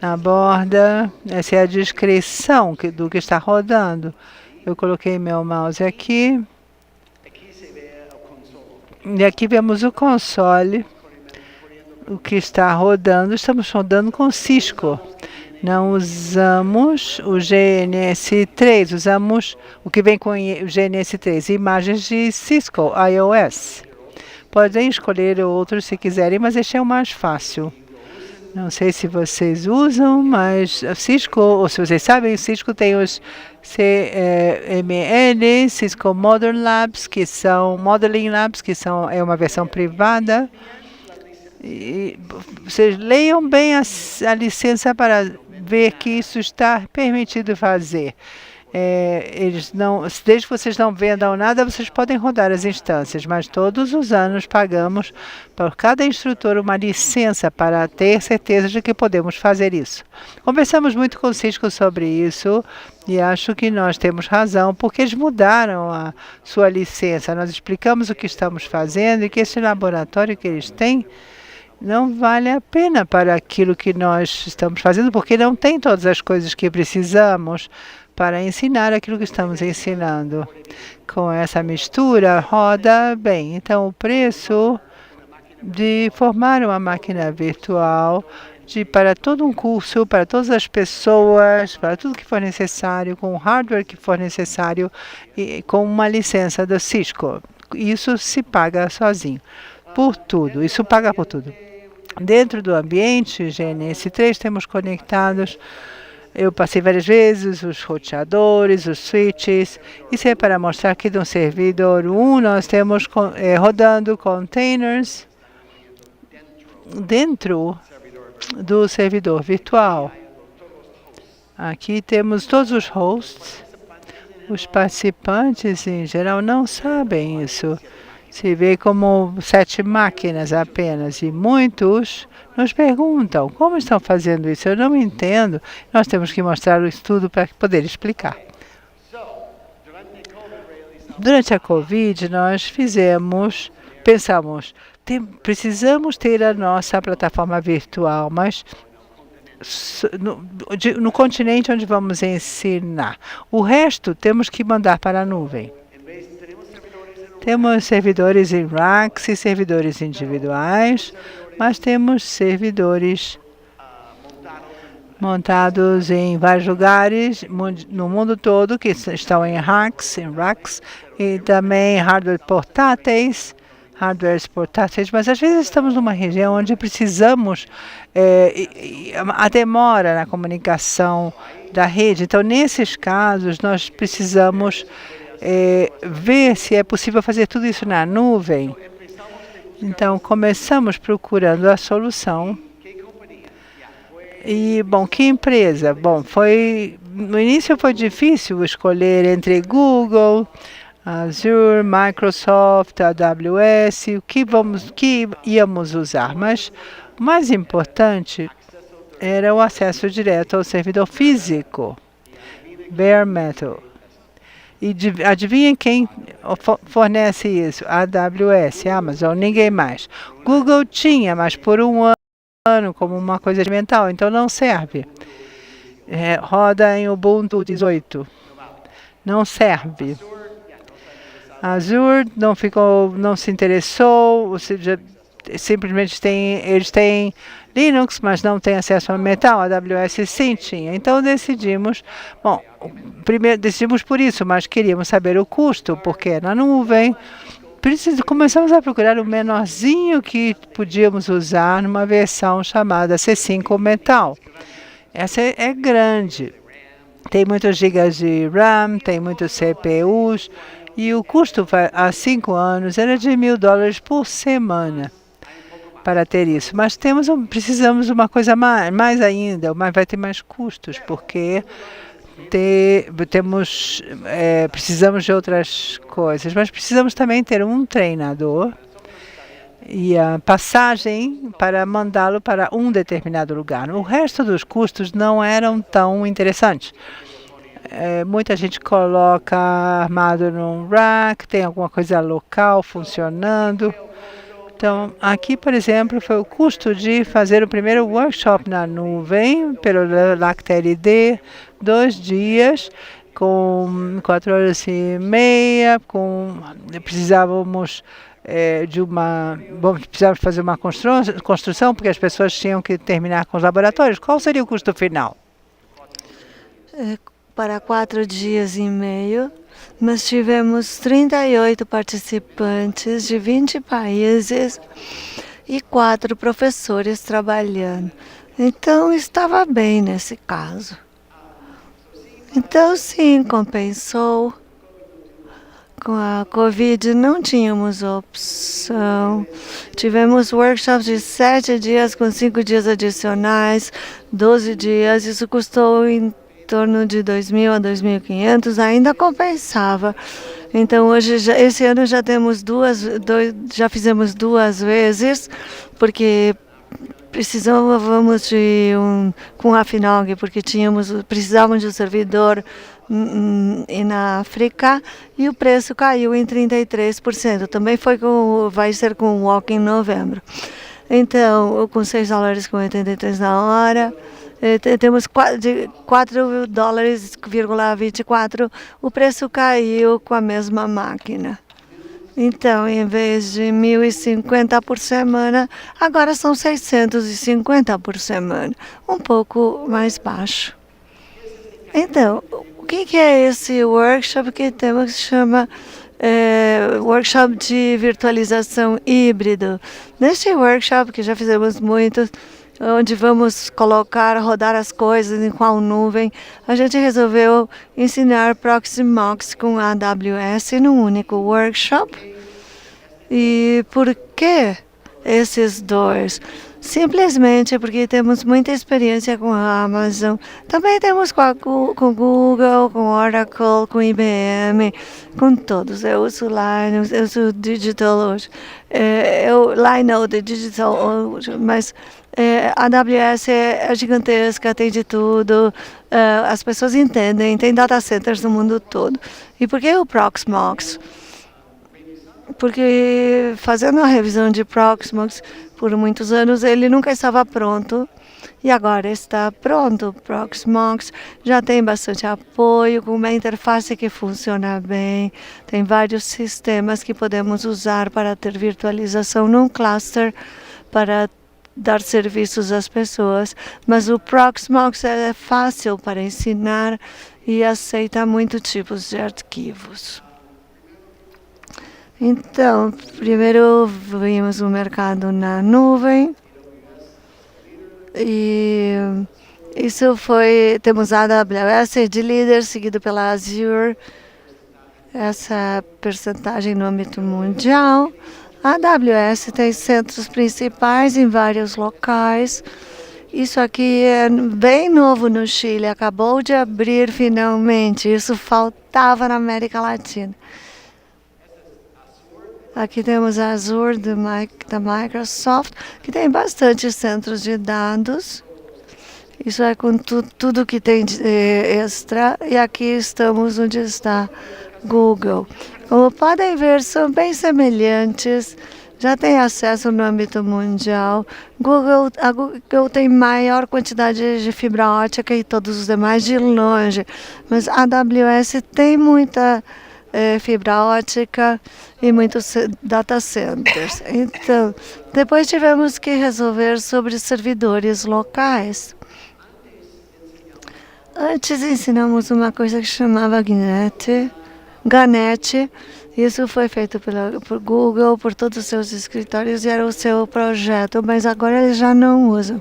na borda. Essa é a descrição do que está rodando. Eu coloquei meu mouse aqui. E aqui vemos o console, o que está rodando. Estamos rodando com Cisco. Não usamos o GNS3, usamos o que vem com o GNS3, imagens de Cisco, iOS. Podem escolher outros se quiserem, mas este é o mais fácil. Não sei se vocês usam, mas a Cisco, ou se vocês sabem, o Cisco tem os CML, Cisco Modeling Labs, que é uma versão privada. E vocês leiam bem a licença para ver que isso está permitido fazer. Desde que vocês não vendam nada, vocês podem rodar as instâncias, mas todos os anos pagamos por cada instrutor uma licença para ter certeza de que podemos fazer isso. Conversamos muito com o Cisco sobre isso e acho que nós temos razão, porque eles mudaram a sua licença. Nós explicamos o que estamos fazendo e que esse laboratório que eles têm não vale a pena para aquilo que nós estamos fazendo, porque não tem todas as coisas que precisamos para ensinar aquilo que estamos ensinando. Com essa mistura, roda bem. Então, o preço de formar uma máquina virtual para todo um curso, para todas as pessoas, para tudo que for necessário, com o hardware que for necessário e com uma licença do Cisco. Isso se paga sozinho, por tudo. Isso paga por tudo. Dentro do ambiente GNS3 temos conectados, eu passei várias vezes, os roteadores, os switches. Isso é para mostrar que no servidor 1 nós temos rodando containers dentro do servidor virtual. Aqui temos todos os hosts. Os participantes, em geral, não sabem isso. Se vê como 7 máquinas apenas, e muitos nos perguntam como estão fazendo isso. Eu não entendo. Nós temos que mostrar o estudo para poder explicar. Durante a Covid, nós pensamos, precisamos ter a nossa plataforma virtual, mas no continente onde vamos ensinar. O resto temos que mandar para a nuvem. Temos servidores em racks e servidores individuais, mas temos servidores montados em vários lugares no mundo todo que estão em racks, e também hardwares portáteis, mas às vezes estamos numa região onde precisamos a demora na comunicação da rede. Então, nesses casos, nós precisamos ver se é possível fazer tudo isso na nuvem. Então, começamos procurando a solução. E, bom, que empresa? Bom, no início foi difícil escolher entre Google, Azure, Microsoft, AWS, o que íamos usar. Mas o mais importante era o acesso direto ao servidor físico, bare metal. E adivinhem quem fornece isso? AWS, Amazon, ninguém mais. Google tinha, mas por um ano, como uma coisa experimental, então não serve. Roda em Ubuntu 18. Não serve. Azure não se interessou, ou seja, simplesmente eles têm Linux, mas não têm acesso ao metal. A AWS sim tinha. Então decidimos por isso, mas queríamos saber o custo, porque é na nuvem. Começamos a procurar o menorzinho que podíamos usar numa versão chamada C5 Metal. Essa é grande. Tem muitos gigas de RAM, tem muitos CPUs, E o custo há 5 anos era de $1.000 por semana para ter isso. Mas precisamos de uma coisa mais ainda, mas vai ter mais custos, porque precisamos de outras coisas. Mas precisamos também ter um treinador e a passagem para mandá-lo para um determinado lugar. O resto dos custos não eram tão interessantes. Muita gente coloca armado num rack, tem alguma coisa local funcionando. Então, aqui, por exemplo, foi o custo de fazer o primeiro workshop na nuvem, pelo LACTLD, 2 dias, com 4 horas e meia, precisávamos precisávamos fazer uma construção, porque as pessoas tinham que terminar com os laboratórios. Qual seria o custo final? Para 4 dias e meio, nós tivemos 38 participantes de 20 países e 4 professores trabalhando. Então, estava bem nesse caso. Então, sim, compensou. Com a Covid não tínhamos opção. Tivemos workshops de 7 dias com 5 dias adicionais, 12 dias. Isso custou em torno de 2.000 a 2.500, ainda compensava. Então hoje, esse ano já temos já fizemos 2 vezes, porque precisávamos com a Finog, porque precisávamos de um servidor na África e o preço caiu em 33%. Também vai ser com o Walk em novembro. Então, com $6,83 na hora, temos $4,24, o preço caiu com a mesma máquina. Então, em vez de 1.050 por semana, agora são 650 por semana, um pouco mais baixo. Então, o que é esse workshop que temos que chama workshop de virtualização híbrido? Neste workshop, que já fizemos muitos, onde vamos rodar as coisas em qual nuvem, a gente resolveu ensinar Proxmox com a AWS num único workshop. E por que esses dois? Simplesmente porque temos muita experiência com a Amazon, também temos com Google, com Oracle, com IBM, com todos. Eu uso Linux, eu uso Digital hoje, Linode Digital hoje, mas a AWS é gigantesca, tem de tudo, as pessoas entendem, tem data centers no mundo todo. E por que o Proxmox? Porque fazendo a revisão de Proxmox por muitos anos, ele nunca estava pronto e agora está pronto. Proxmox já tem bastante apoio, com uma interface que funciona bem, tem vários sistemas que podemos usar para ter virtualização num cluster, para dar serviços às pessoas, mas o Proxmox é fácil para ensinar e aceita muitos tipos de arquivos. Então, primeiro vimos o mercado na nuvem e temos a AWS de líder, seguido pela Azure, essa percentagem no âmbito mundial. A AWS tem centros principais em vários locais. Isso aqui é bem novo no Chile, acabou de abrir finalmente, isso faltava na América Latina. Aqui temos a Azure da Microsoft, que tem bastante centros de dados. Isso é com tudo que tem de extra. E aqui estamos onde está Google. Como podem ver, são bem semelhantes. Já tem acesso no âmbito mundial. A Google tem maior quantidade de fibra ótica e todos os demais de longe. Mas a AWS tem muita fibra ótica e muitos data centers. Então, depois tivemos que resolver sobre servidores locais. Antes ensinamos uma coisa que chamava Ganet. Isso foi feito por Google, por todos os seus escritórios e era o seu projeto, mas agora eles já não usam.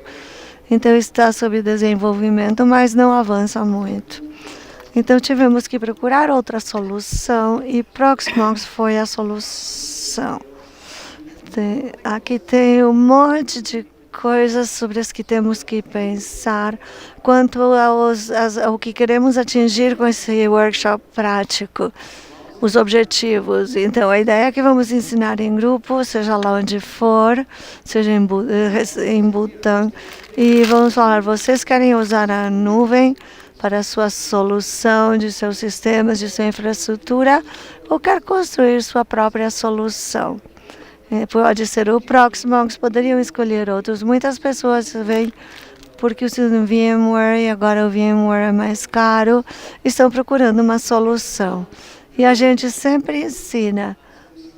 Então está sob desenvolvimento, mas não avança muito. Então tivemos que procurar outra solução e Proxmox foi a solução. Aqui tem um monte de coisas sobre as que temos que pensar quanto ao que queremos atingir com esse workshop prático, os objetivos. Então, a ideia é que vamos ensinar em grupo, seja lá onde for, seja em Butão, e vamos falar, vocês querem usar a nuvem para a sua solução de seus sistemas, de sua infraestrutura, ou quer construir sua própria solução? Pode ser o Proxmox, poderiam escolher outros. Muitas pessoas vêm porque o VMware e agora o VMware é mais caro, estão procurando uma solução. E a gente sempre ensina,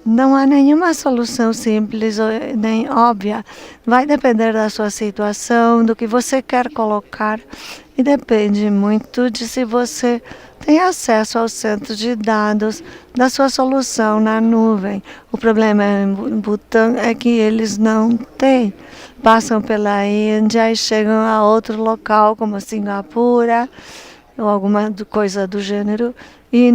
não há nenhuma solução simples nem óbvia. Vai depender da sua situação, do que você quer colocar e depende muito de se você tem acesso ao centro de dados da sua solução na nuvem. O problema em Butão é que eles não têm. Passam pela Índia e chegam a outro local, como Singapura, ou alguma coisa do gênero. E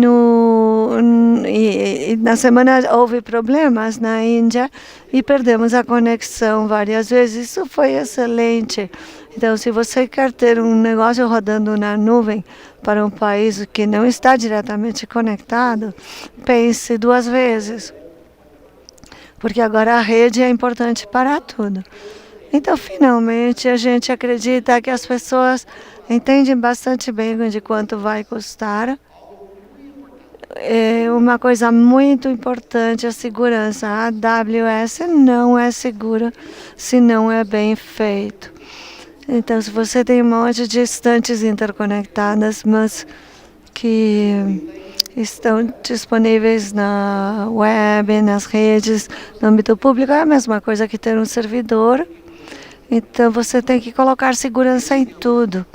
na semana houve problemas na Índia e perdemos a conexão várias vezes. Isso foi excelente. Então, se você quer ter um negócio rodando na nuvem para um país que não está diretamente conectado, pense duas vezes. Porque agora a rede é importante para tudo. Então, finalmente, a gente acredita que as pessoas entendem bastante bem de quanto vai custar. É uma coisa muito importante a segurança. A AWS não é segura se não é bem feito. Então, se você tem um monte de estantes interconectadas, mas que estão disponíveis na web, nas redes, no âmbito público, é a mesma coisa que ter um servidor. Então, você tem que colocar segurança em tudo.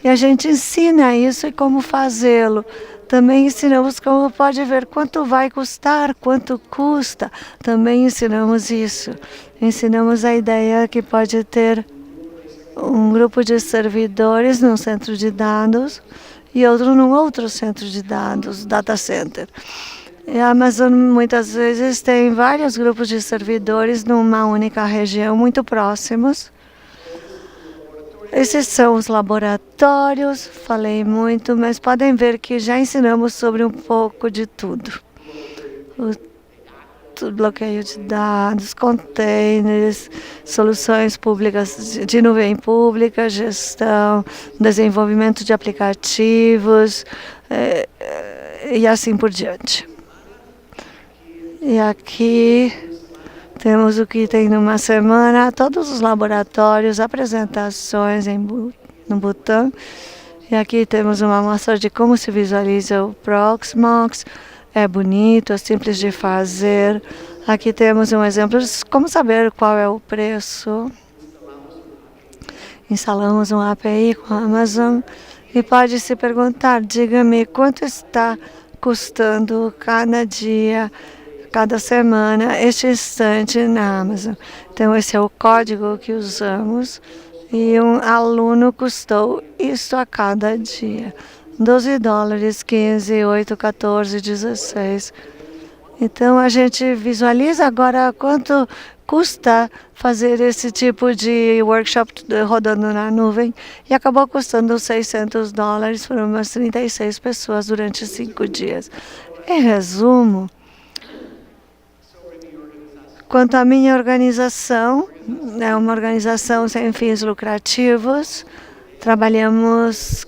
E a gente ensina isso e como fazê-lo. Também ensinamos como pode ver quanto vai custar, quanto custa. Também ensinamos isso. Ensinamos a ideia que pode ter um grupo de servidores num centro de dados e outro num outro centro de dados, data center. E a Amazon muitas vezes tem vários grupos de servidores numa única região, muito próximos. Esses são os laboratórios, falei muito, mas podem ver que já ensinamos sobre um pouco de tudo. O bloqueio de dados, containers, soluções públicas de nuvem pública, gestão, desenvolvimento de aplicativos e assim por diante. E aqui temos o que tem numa semana, todos os laboratórios, apresentações no Butão. E aqui temos uma amostra de como se visualiza o Proxmox. É bonito, é simples de fazer. Aqui temos um exemplo de como saber qual é o preço. Instalamos um API com a Amazon e pode se perguntar, diga-me quanto está custando cada dia, cada semana, este instante na Amazon. Então, esse é o código que usamos e um aluno custou isso a cada dia. $12, 15, 8, 14, 16. Então, a gente visualiza agora quanto custa fazer esse tipo de workshop rodando na nuvem e acabou custando $600 para umas 36 pessoas durante 5 dias. Em resumo, quanto à minha organização, é uma organização sem fins lucrativos. Trabalhamos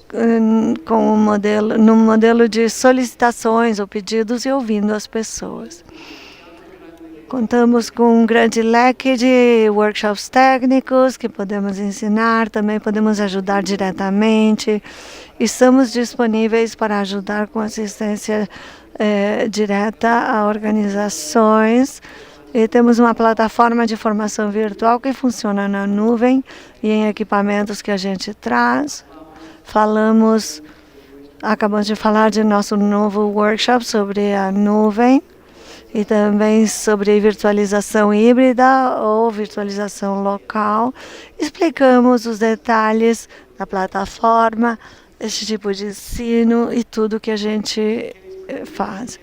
num modelo de solicitações ou pedidos e ouvindo as pessoas. Contamos com um grande leque de workshops técnicos que podemos ensinar, também podemos ajudar diretamente. Estamos disponíveis para ajudar com assistência direta a organizações. E temos uma plataforma de formação virtual que funciona na nuvem e em equipamentos que a gente traz. Acabamos de falar de nosso novo workshop sobre a nuvem e também sobre virtualização híbrida ou virtualização local. Explicamos os detalhes da plataforma, esse tipo de ensino e tudo que a gente faz.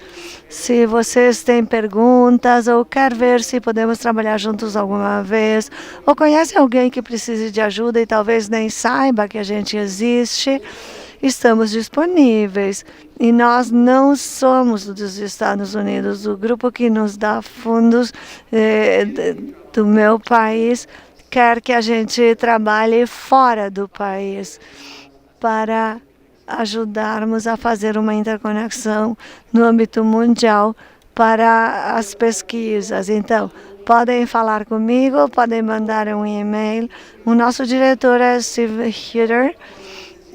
Se vocês têm perguntas ou quer ver se podemos trabalhar juntos alguma vez, ou conhece alguém que precise de ajuda e talvez nem saiba que a gente existe, estamos disponíveis. E nós não somos dos Estados Unidos. O grupo que nos dá fundos do meu país quer que a gente trabalhe fora do país para ajudarmos a fazer uma interconexão no âmbito mundial para as pesquisas. Então, podem falar comigo, podem mandar um e-mail. O nosso diretor é Steve Hitter.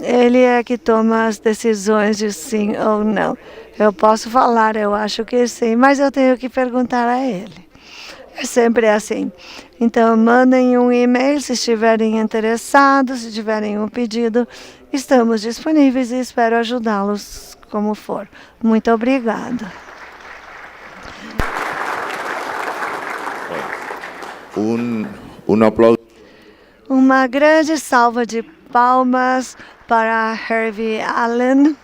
Ele é que toma as decisões de sim ou não. Eu posso falar, eu acho que sim, mas eu tenho que perguntar a ele. É sempre assim. Então, mandem um e-mail se estiverem interessados, se tiverem um pedido. Estamos disponíveis e espero ajudá-los como for. Muito obrigada. Aplauso. Uma grande salva de palmas para Harvey Allen.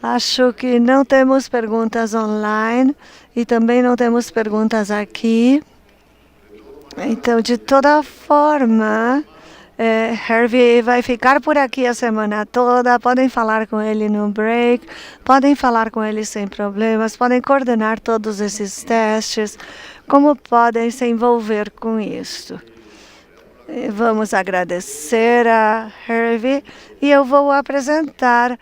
Acho que não temos perguntas online e também não temos perguntas aqui. Então, de toda forma, Harvey vai ficar por aqui a semana toda. Podem falar com ele no break, podem falar com ele sem problemas, podem coordenar todos esses testes, como podem se envolver com isso. Vamos agradecer a Harvey e eu vou apresentar